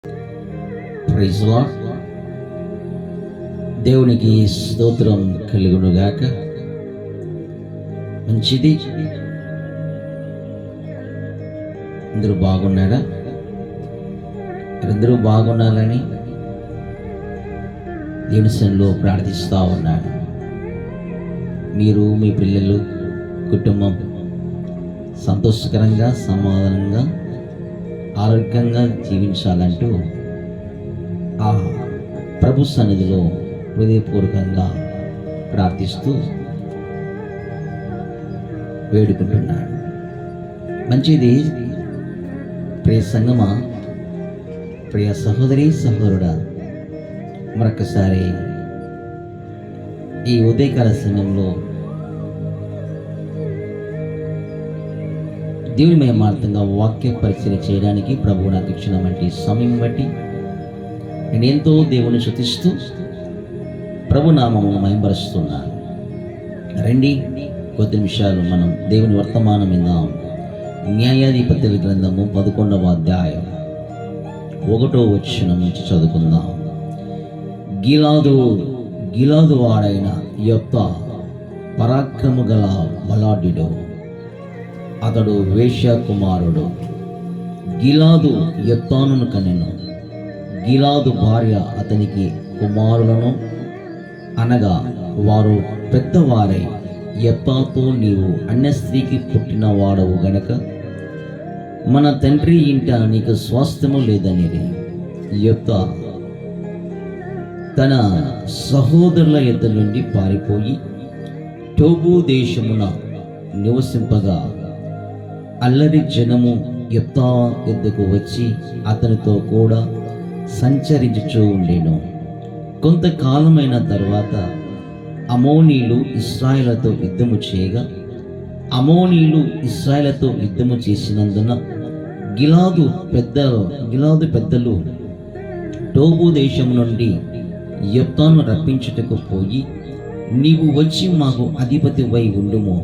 Praise lord. దేవునికి స్తోత్రం కలుగునుగాక. మంచిది. అందరూ బాగున్నారా? అందరూ బాగుండాలని దేవుని సన్నిధిలో ప్రార్థిస్తూ ఉన్నాను. మీరు, మీ పిల్లలు, కుటుంబం సంతోషకరంగా, సమాధానంగా, ఆరోగ్యంగా జీవించాలంటూ ఆ ప్రభు సన్నిధిలో హృదయపూర్వకంగా ప్రార్థిస్తూ వేడుకుంటున్నాడు. మంచిది. ప్రియ సంగమా, ప్రియ సహోదరి సహోదరుడా, మరొకసారి ఈ ఉదయకాల సమయంలో దేవుని మహిమార్థంగా వాక్య పరిచయం చేయడానికి ప్రభువు నాకు ఇచ్చిన వంటి సమయం బట్టి నేను ఎంతో దేవుని స్తుతిస్తూ ప్రభు నామమును మహిమపరుస్తున్నాను. రండి, కొద్ది నిమిషాలు మనం దేవుని వర్తమానం విందాం. న్యాయాధిపతుల గ్రంథము 11వ అధ్యాయం 1వ వచనం నుంచి చదువుకుందాం. గిలాదు వాడైన యెఫ్తా పరాక్రమ గల బలాఢ్యుడు. అతడు వేశ్య కుమారుడు. గిలాదు యెఫ్తాను కనెను. గిలాదు భార్య అతనికి కుమారులను అనగా వారు పెద్దవారై, యెఫ్తాతో నీవు అన్య స్త్రీకి పుట్టిన వాడవు గనక మన తండ్రి ఇంట నీకు స్వాస్థ్యము లేదనేది. యెఫ్తా తన సహోదరుల యొద్ద నుండి పారిపోయి టోబు దేశమున నివసింపగా అల్లరి జనము యెఫ్తా యొద్దకు వచ్చి అతనితో కూడా సంచరించుచూ ఉండెను. కొంతకాలమైన తర్వాత అమోనీయులు ఇశ్రాయేలుతో యుద్ధము చేయగా అమోనీయులు ఇశ్రాయేలుతో యుద్ధము చేసినందున గిలాదు పెద్దలు టోబు దేశం నుండి యెఫ్తాను రప్పించుటకు పోయి, నీవు వచ్చి మాకు అధిపతివై ఉండుము,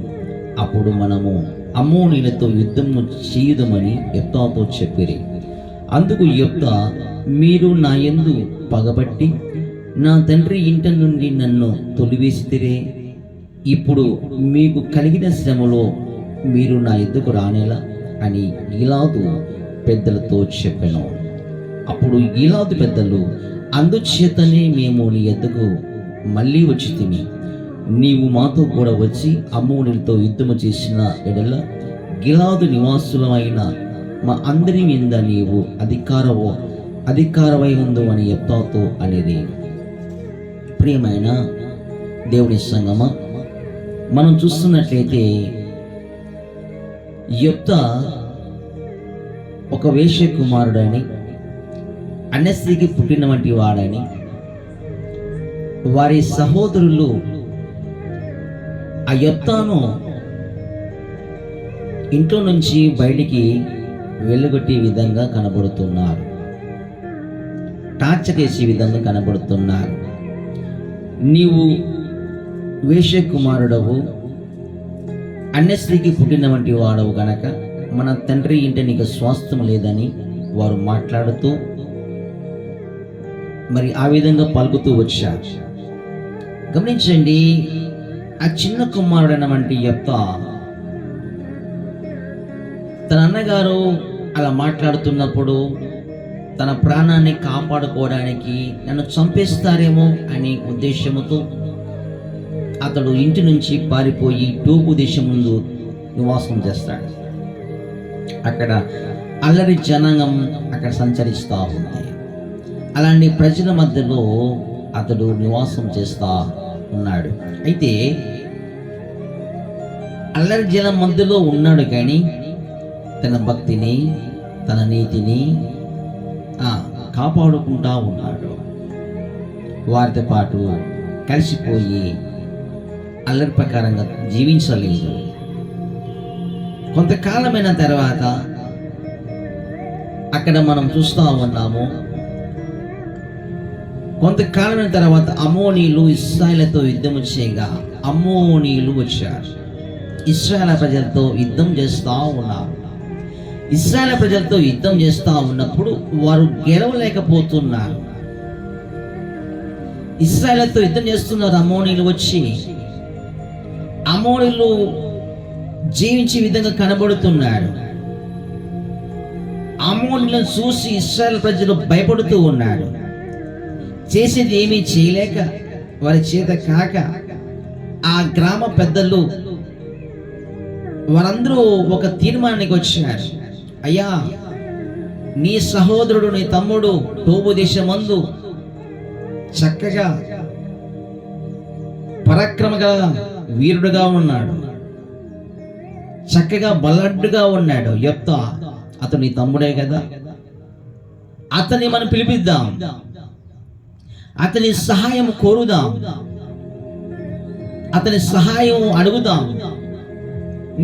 అప్పుడు మనము అమ్మోనీయులతో యుద్ధము చేయుదమని యెఫ్తాతో చెప్పిరి. అందుకు యెఫ్తా, మీరు నా యందు పగబట్టి నా తండ్రి ఇంట నుండి నన్ను తొలివేసితిరే. ఇప్పుడు మీకు కలిగిన శ్రమలో మీరు నా యొద్దకు రానేలా అని గిలాదు పెద్దలతో చెప్పెను. అప్పుడు గిలాదు పెద్దలు, అందుచేతనే మేము నీ యొద్దకు మళ్ళీ వచ్చితిమి. నీవు మాతో కూడా వచ్చి అమ్మోనీయులతో యుద్ధము చేసిన ఎడల గిలాదు నివాసులమైన మా అందరి మీద నీవు అధికారమై ఉండు అని యెఫ్తాతో అనేది. ప్రియమైన దేవుని సంగమా, మనం చూస్తున్నట్లయితే యెఫ్తా ఒక వేశ్య కుమారుడని, అన్య స్త్రీకి పుట్టిన వంటి వాడని వారి సహోదరులు ఆ యెఫ్తాను ఇంట్లో నుంచి బయటికి వెళ్ళగొట్టే విధంగా కనబడుతున్నారు, టార్చర్ చేసే విధంగా కనబడుతున్నారు. నీవు వేశ్య కుమారుడవు, అన్య స్త్రీకి పుట్టిన వంటి వాడవు గనక మన తండ్రి ఇంట నీకు స్వాస్థ్యం లేదని వారు మాట్లాడుతూ మరి ఆ విధంగా పలుకుతూ వచ్చారు. గమనించండి, ఆ చిన్న కుమారుడైన వంటి యెఫ్తా తన అన్నగారు అలా మాట్లాడుతున్నప్పుడు తన ప్రాణాన్ని కాపాడుకోవడానికి నన్ను చంపేస్తారేమో అనే ఉద్దేశంతో అతడు ఇంటి నుంచి పారిపోయి టోబు దేశం ముందు నివాసం చేస్తాడు. అక్కడ అల్లరి జనాంగం అక్కడ సంచరిస్తూ ఉంది. అలాంటి ప్రజల మధ్యలో అతడు నివాసం చేస్తూ ఉన్నాడు. అయితే అల్లరి జనం మధ్యలో ఉన్నాడు, కానీ తన భక్తిని, తన నీతిని కాపాడుకుంటా ఉన్నాడు. వారితో పాటు కలిసిపోయి అల్లరి ప్రకారంగా జీవించలేదు. కొంతకాలమైన తర్వాత అక్కడ మనం చూస్తూ ఉన్నాము, కొంతకాలమైన తర్వాత అమ్మోనీయులు ఇశ్రాయేలుతో యుద్ధము చేయగా అమ్మోనీయులు వచ్చారు. ఇశ్రాయేలు ప్రజలతో యుద్ధం చేస్తూ ఉన్నారు. ఇశ్రాయేలు ప్రజలతో యుద్ధం చేస్తూ ఉన్నప్పుడు వారు గెలవలేకపోతున్నారు. ఇశ్రాయేలుతో యుద్ధం చేస్తున్నారు. అమోనీయులు వచ్చి అమోనీయులు జీవించే విధంగా కనబడుతున్నాడు. అమోనీయులను చూసి ఇశ్రాయేలు ప్రజలు భయపడుతూ ఉన్నాడు. చేసేది ఏమీ చేయలేక వారి చేత కాక ఆ గ్రామ పెద్దలు వారందరూ ఒక తీర్మానానికి వచ్చారు. అయ్యా, నీ సహోదరుడు, నీ తమ్ముడు టోబు దేశమందు చక్కగా పరాక్రమగా వీరుడుగా ఉన్నాడు, చక్కగా బలడ్డుగా ఉన్నాడు యెఫ్తా. అతను నీ తమ్ముడే కదా, అతన్ని మనం పిలిపిద్దాం, అతని సహాయం కోరుదాం, అతని సహాయం అడుగుదాం.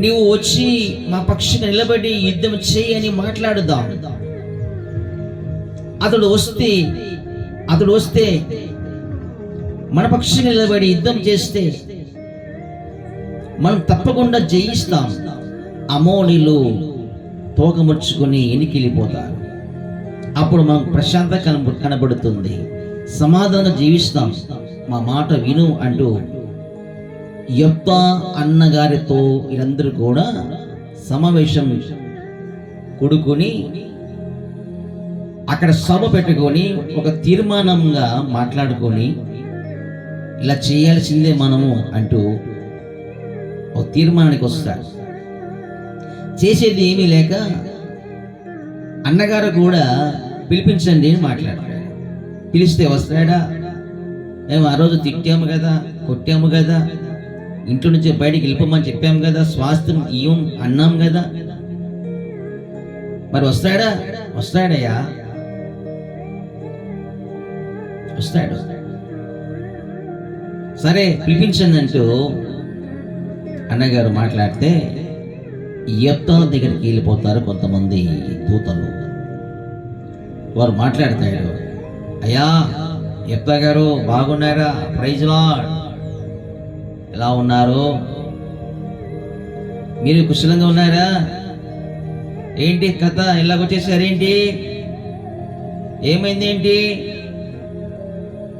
నీవు వచ్చి మా పక్షంగా నిలబడి యుద్ధం చేయి అని మాట్లాడుదాం. అతడు వస్తే మన పక్షంగా నిలబడి యుద్ధం చేస్తే మనం తప్పకుండా జయిస్తాం. అమోనీయులు తోకముడుచుకొని ఎనికిలిపోతారు. అప్పుడు మనకు ప్రశాంతత కనబడుతుంది, సమాధానం జీవిస్తాం. మా మాట విను అంటూ యెఫ్తా అన్నగారితో వీరందరూ కూడా సమావేశం కూడుకొని అక్కడ సభ పెట్టుకొని ఒక తీర్మానంగా మాట్లాడుకొని ఇలా చేయాల్సిందే మనము అంటూ ఒక తీర్మానానికి వస్తారు. చేసేది ఏమీ లేక అన్నగారు కూడా పిలిపించండి అని మాట్లాడారు. పిలిస్తే వస్తాడా? మేము ఆ రోజు తిట్టాము కదా, కొట్టాము కదా, ఇంట్లో నుంచి బయటికి వెళ్ళిపోమని చెప్పాము కదా, స్వాస్థ్యం ఇయ్యం అన్నాం కదా, మరి వస్తాడా? వస్తాడయ్యా, వస్తాడు. సరే పిలిపించండి అంటూ అన్నగారు మాట్లాడితే యెఫ్తా దగ్గరికి వెళ్ళిపోతారు కొంతమంది దూతలు. వారు మాట్లాడతాడు, అయ్యా యెఫ్తా గారు బాగున్నారా? ప్రైజ్ లార్డ్, ఎలా ఉన్నారు? మీరు కుశలంగా ఉన్నారా? ఏంటి కథ, ఇలాగొచ్చేసారేంటి? ఏమైంది ఏంటి?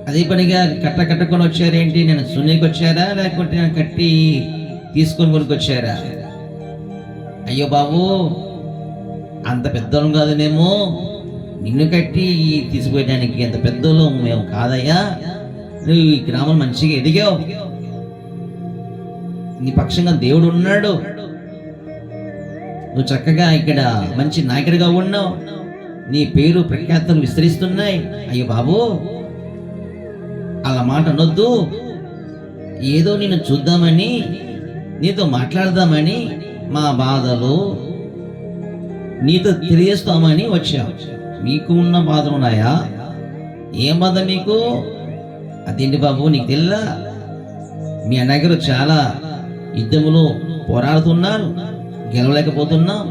అదే పనిగా కట్టుకొని వచ్చారేంటి? నేను సున్నీకి వచ్చారా లేకపోతే నేను కట్టి తీసుకొని కొనుక్కొచ్చారా? అయ్యో బాబు, అంత పెద్దోళ్ళం కాదు మేము, నిన్ను కట్టి తీసుకుపోయడానికి అంత పెద్దోళ్ళం మేము కాదయ్యా. నువ్వు ఈ గ్రామం మంచిగా ఎదిగావు, నీ పక్షంగా దేవుడు ఉన్నాడు, నువ్వు చక్కగా ఇక్కడ మంచి నాయకుడిగా ఉన్నావు, నీ పేరు ప్రఖ్యాతలు విస్తరిస్తున్నాయి. అయ్యో బాబు, అలా మాట అనొద్దు. ఏదో నిన్ను చూద్దామని, నీతో మాట్లాడదామని, మా బాధలు నీతో తెలియస్తామని వచ్చావు. మీకు ఉన్న బాధలు ఉన్నాయా? ఏం బాధ మీకు? అదేంటి బాబు, నీకు తెల్లా? మీ అన్నగారు చాలా యుద్ధములో పోరాడుతున్నారు, గెలవలేకపోతున్నాం.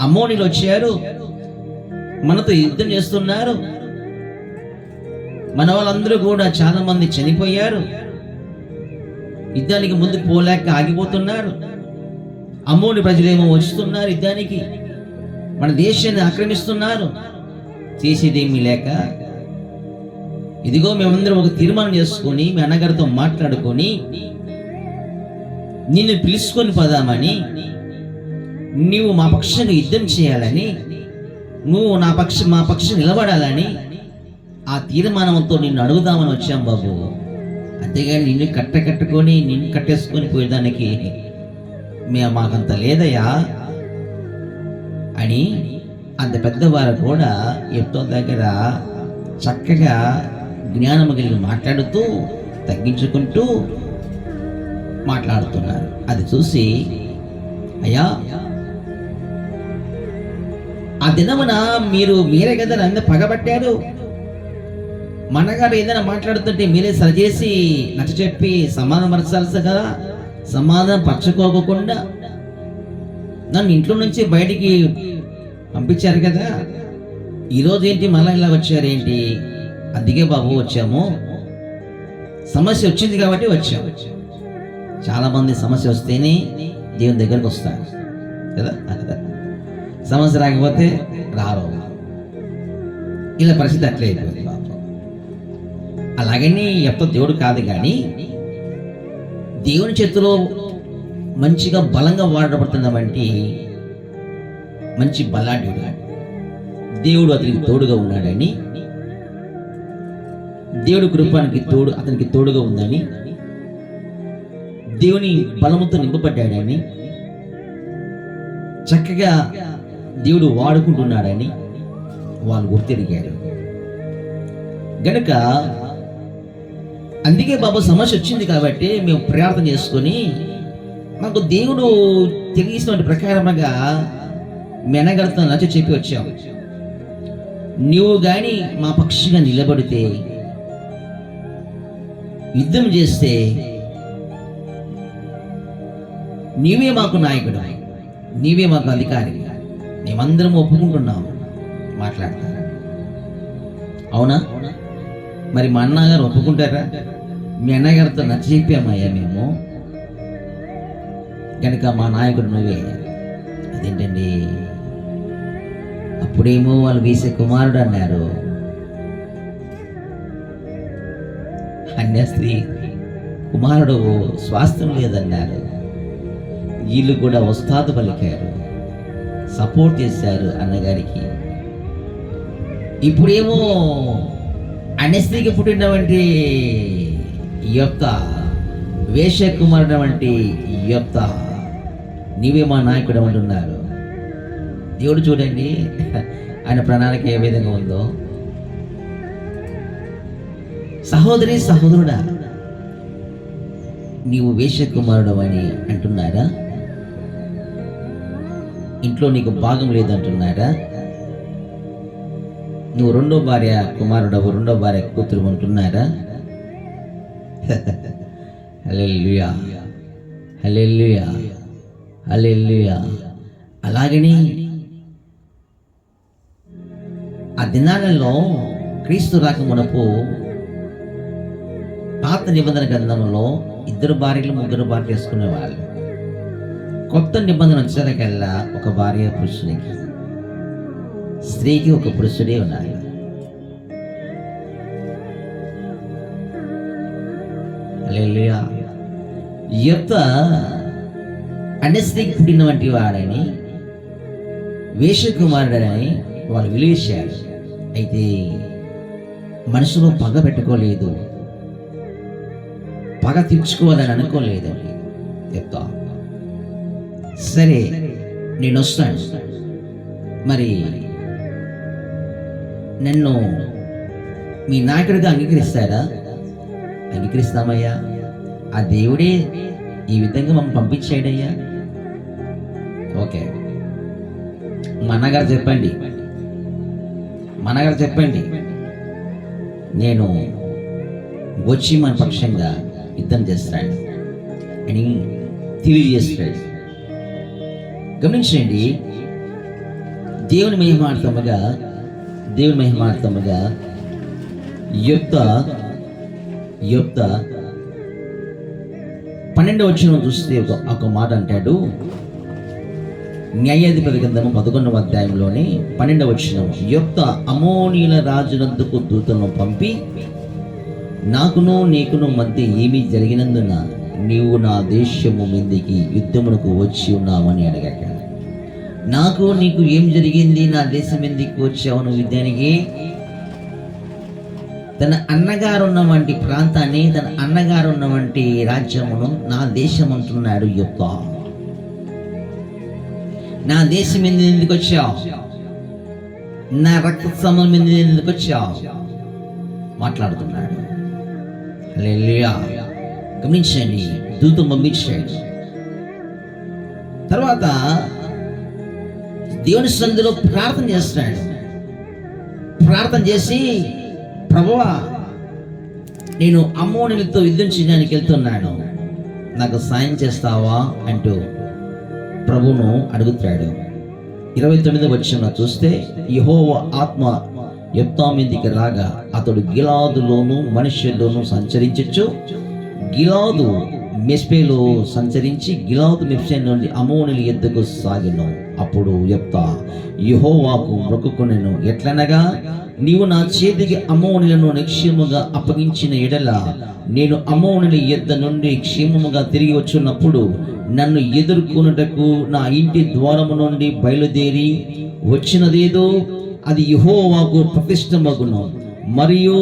అమ్మోనీయులు వచ్చారు, మనతో యుద్ధం చేస్తున్నారు, మన వాళ్ళందరూ కూడా చాలా మంది చనిపోయారు, యుద్ధానికి ముందుకు పోలేక ఆగిపోతున్నారు. అమ్మోని ప్రజలేమో వస్తున్నారు యుద్ధానికి, మన దేశాన్ని ఆక్రమిస్తున్నారు. చేసేదేమీ లేక ఇదిగో మేమందరం ఒక తీర్మానం చేసుకొని మీ అన్నగారితో మాట్లాడుకొని నిన్ను పిలుచుకొని పోదామని, నువ్వు మా పక్షంగా యుద్ధం చేయాలని, నువ్వు మా పక్షం నిలబడాలని ఆ తీర్మానంతో నిన్ను అడుగుదామని వచ్చాం బాబు. అంతేగాని నిన్ను కట్టుకొని నిన్ను కట్టేసుకొని పోయేదానికి మాకంత లేదయ్యా అని అంత పెద్దవారు కూడా యెఫ్తా దగ్గర చక్కగా జ్ఞానము కలిగి మాట్లాడుతూ తగ్గించుకుంటూ మాట్లాడుతున్నారు. అది చూసి, అయ్యా ఆ దినమున మీరే కదా నన్ను పగబట్టారు, మనగారు ఏదైనా మాట్లాడుతుంటే మీరే సరిచేసి నచ్చ చెప్పి సమాధానం పరచాల్సి కదా, సమాధానం పరచుకోకుండా నన్ను ఇంట్లో నుంచి బయటికి పంపించారు కదా, ఈరోజు ఏంటి మళ్ళీ ఇలా వచ్చారేంటి? అందుకే బాబు వచ్చాము, సమస్య వచ్చింది కాబట్టి వచ్చాము. చాలా మంది సమస్య వస్తేనే దేవుని దగ్గరకు వస్తారు కదా. సమస్య రాకపోతే రారు. ఇలా పరిస్థితి అట్లే అయిపోయింది పాపం. అలాగని ఎప్పుడు దేవుడు కాదు, కానీ దేవుని చేతిలో మంచిగా బలంగా వాడబడుతున్నవంటి మంచి బలాఢ్యుడు, దేవుడు అతనికి తోడుగా ఉన్నాడని, దేవుడి కృపానికి అతనికి తోడుగా ఉందని, దేవుని బలముతో నింపబడ్డాడని, చక్కగా దేవుడు వాడుకుంటున్నాడని వాళ్ళు గుర్తెరిగారు. గనుక అందుకే బాబు సమస్య వచ్చింది కాబట్టి మేము ప్రార్థన చేసుకొని మాకు దేవుడు తెలిసిన ప్రకారముగా మెనగడతో నచ్చ చెప్పి వచ్చాము. నువ్వు కానీ మా పక్షిగా నిలబడితే, యుద్ధం చేస్తే నీవే మాకు నాయకుడు, నీవే మాకు అధికారి, మేమందరం ఒప్పుకుంటున్నాము మాట్లాడతారా? అవునా? మరి మా అన్నగారు ఒప్పుకుంటారా? మీ అన్నగారితో నచ్చ చెప్పామయ్యా మేము, కనుక మా నాయకుడు నువ్వే. అదేంటండి, అప్పుడేమో వాళ్ళు వేసే కుమారుడు అన్నారు, అన్య స్త్రీ కుమారుడు స్వాస్థ్యం లేదన్నారు. వీళ్ళు కూడా వస్తాదు పలికారు, సపోర్ట్ చేశారు అన్నగారికి. ఇప్పుడేమో అన్య స్త్రీకి పుట్టినటువంటి యొప్త, వేష కుమారుడు వంటి యొప్త, నీవే మా నాయకుడు అంటున్నారు. దేవుడు చూడండి ఆయన ప్రణాళిక ఏ విధంగా ఉందో. సహోదరి సహోదరుడా, నీవు వేషకుమారుడు అని అంటున్నారా? ఇంట్లో నీకు భాగం లేదంటున్నారా? నువ్వు రెండో భార్య కుమారుడవు, రెండో భార్య కూతురు అంటున్నారా? హల్లెలూయా, హల్లెలూయా, హల్లెలూయా. అలాగని ఆ దినాలలో క్రీస్తు రాకమునపు పాత నిబంధన గ్రంథంలో 2 భార్యలు 3 భార్యలు చేసుకునేవాళ్ళు. కొత్త నిబంధన వచ్చేసరికల్లా ఒక భార్య పురుషునికి, స్త్రీకి ఒక పురుషుడే ఉన్నారు. హల్లెలూయా. యొప్త అన్య స్త్రీకి పుట్టిన వంటి వాడని, వేషకుమారుడని వాళ్ళు విలువేశారు. అయితే మనసులో పగ పెట్టుకోలేదు, పగ తీర్చుకోవాలని అనుకోలేదండి. చెప్తా, సరే నేను వస్తాను, మరి నన్ను మీ నాయకుడిగా అంగీకరిస్తారా? అంగీకరిస్తామయ్యా, ఆ దేవుడే ఈ విధంగా మమ్మల్ని పంపించాడయ్యా. ఓకే, మా అన్నగారు చెప్పండి, నేను వచ్చి మన పక్షంగా యుద్ధం చేస్తాడు అని తెలియజేస్తాడు. గమనించండి, దేవుని మహిమార్థముగా యొప్త 12వ వచనం చూస్తే ఒక మాట అంటాడు. న్యాయాధిపతి గ్రంథము 11వ అధ్యాయంలోని 12వ వచనం, యొప్త అమోనీయుల రాజునందుకు దూతలను పంపి, నాకును నీకును మధ్య ఏమీ జరిగినందున నీవు నా దేశము మీదికి యుద్ధమునకు వచ్చి ఉన్నావని అడిగాడు. నాకు నీకు ఏం జరిగింది? నా దేశం మీదికి వచ్చావు నువ్వు యుద్ధానికి? తన అన్నగారు ఉన్నవంటి ప్రాంతాన్ని, తన అన్నగారు ఉన్నవంటి రాజ్యమును నా దేశం అంటున్నాడు యొప్త. నా దేశం మీద ఎందుకు వచ్చావు? నా రక్త సమం మీద ఎందుకు వచ్చావు? మాట్లాడుతున్నాడు. హల్లెలూయా. గమనించండి, దూత పంపించాడు. తర్వాత దేవుని సన్నిధిలో ప్రార్థన చేస్తాడు. ప్రార్థన చేసి, ప్రభువా, నేను అమ్మోనీయులతో యుద్ధం చేయడానికి వెళ్తున్నాను, నాకు సాయం చేస్తావా అంటూ ప్రభువును అడుగుతాడు. 29వ వచనంలో చూస్తే, యెహోవా ఆత్మ యొప్తా మీదికి రాగా అతడు గిలాదులోను మనుష్యుల్లోనూ సంచరించచ్చు. గిలాదు మెస్పేలో సంచరించి గిలాదు మెస్పే నుండి అమ్మోనీయుల యుద్ధకు సాగెను. అప్పుడు యెఫ్తా యెహోవాకు మొక్కుకొనెను. ఎట్లనగా, నీవు నా చేతికి అమ్మోనీయులను నిక్షేమముగా అప్పగించిన ఎడల నేను అమ్మోనీయుల యొద్ద నుండి క్షేమముగా తిరిగి వచ్చినప్పుడు నన్ను ఎదుర్కొనుటకు నా ఇంటి ద్వారము నుండి బయలుదేరి వచ్చినదేదో అది యెహోవాకు ప్రతిష్టమగును, మరియు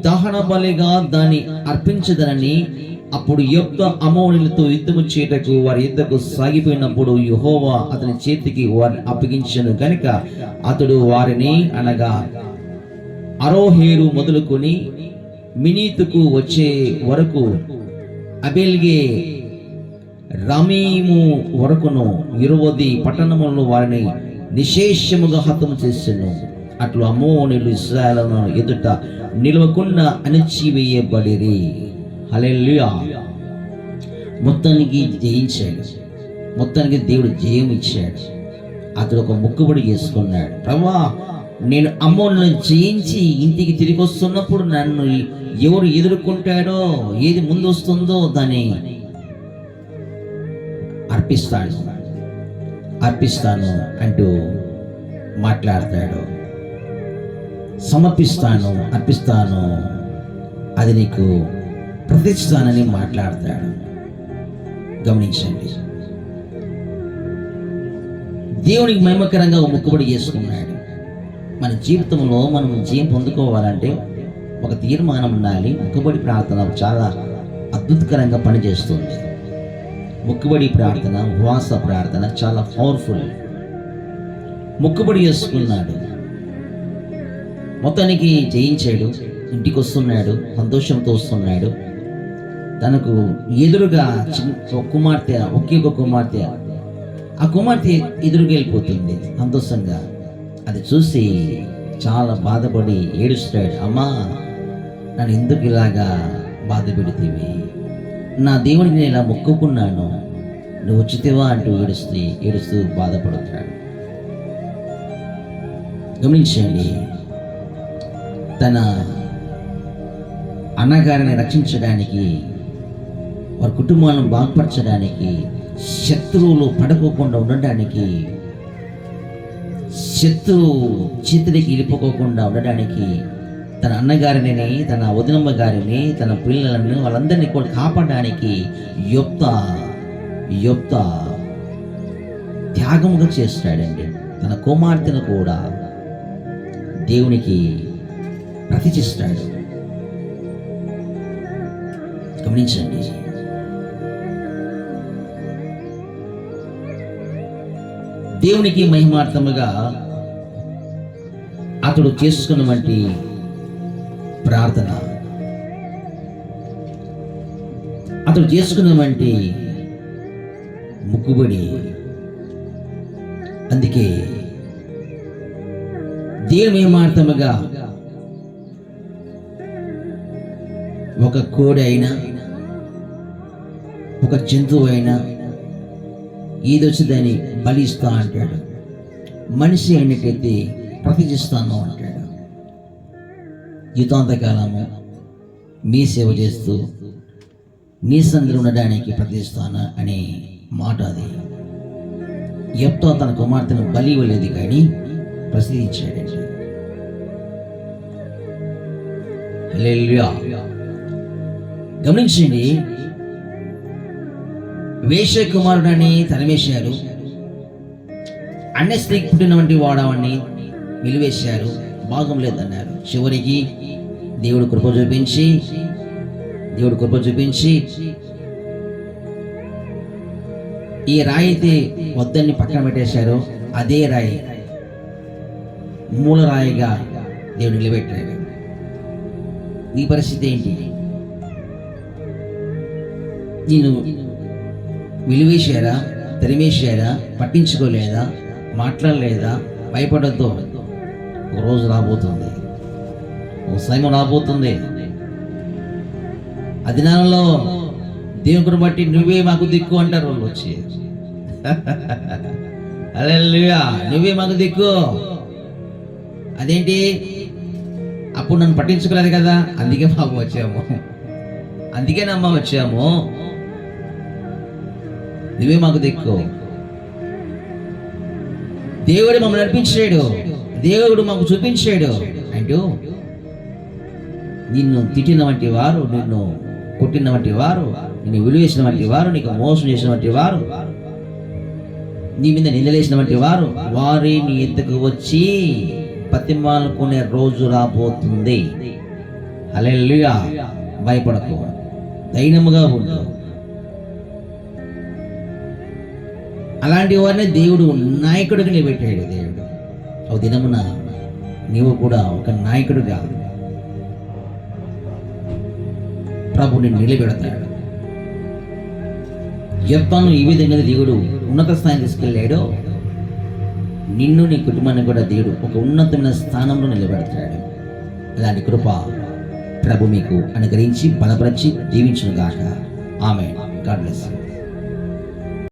దహన బలిగా దాన్ని అర్పించదనని. అప్పుడు యెఫ్తా అమ్మోనీయులతో యుద్ధము చేయుటకు వారి యుద్ధకు సాగిపోయినప్పుడు యెహోవా అతని చేతికి వారిని అప్పగించెను గనుక అతడు వారిని, అనగా అరోహేరు మొదలుకొని మినీతుకు వచ్చే వరకు అబేల్గే రమీము వరకును 20 పట్టణములను వారిని నిశేషముగా హతము చేసెను. అట్లు అమ్మోనీయులు ఇశ్రాయేలును ఎదుట నిలవకుండా అణిచివేయబడిరి. హల్లెలూయా. మొత్తానికి జయించాడు, మొత్తానికి దేవుడు జయం ఇచ్చాడు. అతడు ఒక మొక్కుబడి చేసుకున్నాడు. ప్రభువా, నేను అమ్మోనులను జయించి ఇంటికి తిరిగి వస్తున్నప్పుడు నన్ను ఎవరు ఎదుర్కొంటాడో, ఏది ముందు వస్తుందో దాన్ని అర్పిస్తాను అంటూ మాట్లాడతాడు. సమర్పిస్తాను, అర్పిస్తాను, అది నీకు ప్రతిష్టానని మాట్లాడతాడు. గమనించండి, దేవునికి మహిమకరంగా మొక్కుబడి చేసుకున్నాడు. మన జీవితంలో మనం జయం పొందుకోవాలంటే ఒక తీర్మానం ఉండాలి. మొక్కుబడి ప్రార్థన చాలా అద్భుతకరంగా పనిచేస్తుంది. మొక్కుబడి ప్రార్థన, ఉపవాస ప్రార్థన చాలా పవర్ఫుల్. మొక్కుబడి చేసుకున్నాడు, మొత్తానికి జయించాడు, ఇంటికి వస్తున్నాడు, సంతోషంతో వస్తున్నాడు. తనకు ఎదురుగా కుమార్తె, ఒకే ఒక కుమార్తె, ఆ కుమార్తె ఎదురుగా వెళ్ళిపోతుంది సంతోషంగా. అది చూసి చాలా బాధపడి ఏడుస్తాడు. అమ్మా, నన్ను ఎందుకు ఇలాగా బాధ పెడితేవి? నా దేవుడికి నేను ఇలా మొక్కుకున్నాను, నువ్వు వచ్చితేవా అంటూ ఏడుస్తూ బాధపడుతున్నాడు. గమనించండి, తన అన్నగారిని రక్షించడానికి, వారి కుటుంబాలను బాగుపరచడానికి, శత్రువులు పడుకోకుండా ఉండడానికి, శత్రువు చేతికి వెళ్ళిపోకుండా ఉండడానికి, తన అన్నగారిని, తన వదినమ్మ గారిని, తన పిల్లలను, వాళ్ళందరినీ కూడా కాపాడడానికి యెఫ్తా త్యాగముగా చేస్తాడండి. తన కుమార్తెను కూడా దేవునికి ప్రతిష్ఠిస్తాడు. గమనించండి, దేవునికి మహిమార్థముగా అతడు చేసుకున్నటువంటి ప్రార్థన, అతడు చేసుకున్నటువంటి మొక్కుబడి. అందుకే దేవుని మహిమార్థముగా ఒక కోడి అయినా, ఒక జంతువు అయినా ఏదొచ్చి దాన్ని బలిస్తా అంటాడు. మనిషి అయినట్టయితే ప్రతిష్ఠిస్తాను అంటాడు. జీవితాంతకాలము మీ సేవ చేస్తూ నీ సందులో ఉండడానికి ప్రతిష్ఠిస్తాను అనే మాట అది. యెఫ్తా తన కుమార్తెను బలి ఇవ్వలేదు, కానీ ప్రసిద్ధించాడండి. హల్లెలూయా. గమనించండి, వేశ్య కుమారుడని తరిమేశారు, అన్య స్త్రీకి పుట్టినటువంటి వాడవని వెలివేశారు, భాగం లేదన్నారు. చివరికి దేవుడు కృప చూపించి ఈ రాయి అయితే వద్దని పక్కన పెట్టేశారు, అదే రాయి మూల రాయిగా దేవుడు నిలబెట్టాడు. నీ పరిస్థితి ఏంటి? నేను విలువేశారా, తరిమేశారా, పట్టించుకోలేదా, మాట్లాడలేదా? భయపడద్దు, ఒక రోజు రాబోతుంది, ఒక సమయం రాబోతుంది. ఆ దినాలలో దేవుని బట్టి నువ్వే మాకు దిక్కు అంటారు వాళ్ళు వచ్చి. హల్లెలూయా, నువ్వే మాకు దిక్కు. అదేంటి? అప్పుడు నన్ను పట్టించుకోలేదు కదా, అందుకే మాకు వచ్చాము, అందుకేనమ్మా వచ్చాము, నువ్వే మాకు దిక్కు. దేవుడు మమ్మల్ని నడిపించాడు, దేవుడు మాకు చూపించాడు అంటూ నిన్ను తిట్టిన వంటి వారు, నిన్ను కొట్టిన వంటి వారు, నిన్ను విలువేసిన వంటి వారు, నీకు మోసం చేసిన వంటి వారు, నీ మీద నిందలేసిన వంటి వారు, వారి నీ ఎద్దకు వచ్చి బతిమాలుకునే రోజు రాబోతుంది. హల్లెలూయా. భయపడకు, ధైర్యముగా ఉండు. అలాంటి వారిని దేవుడు నాయకుడిగా నిలబెట్టాడు. దేవుడు ఒక దినమున నీవు కూడా ఒక నాయకుడిగా ప్రభుని నిలబెడతాడు. యెఫ్తాను ఈ విధంగా దేవుడు ఉన్నత స్థాయిని తీసుకెళ్ళాడో, నిన్ను నీ కుటుంబాన్ని కూడా దేవుడు ఒక ఉన్నతమైన స్థానంలో నిలబెడతాడు. ఇలాంటి కృప ప్రభు మీకు అనుగ్రహించి బలపరిచి దీవించును గాక. ఆమేన్. God bless you.